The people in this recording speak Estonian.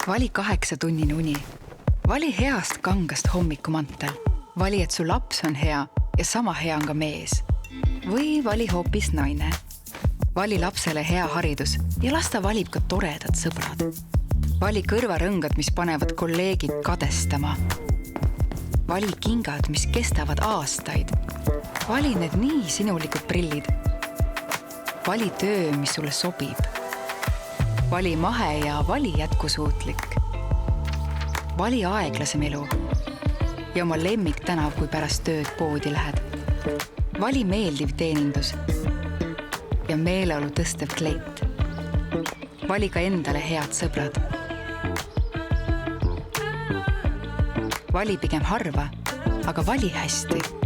Vali 8-tunnine uni. Vali heast kangast hommikumantel. Vali, et su laps on hea ja sama hea on ka mees. Või vali hoopis naine. Vali lapsele hea haridus ja las ta valib ka toredad sõbrad. Vali kõrvarõngad, mis panevad kolleegid kadestama. Vali kingad, mis kestavad aastaid. Vali need nii sinulikud prillid. Vali töö, mis sulle sobib. Vali mahe ja vali jätkusuutlik. Vali aeglasem elu ja oma lemmik tänav, kui pärast tööd poodi lähed. Vali meeldiv teenindus ja meeleolu tõstev kleit. Vali ka endale head sõbrad. Vali pigem harva, aga vali hästi.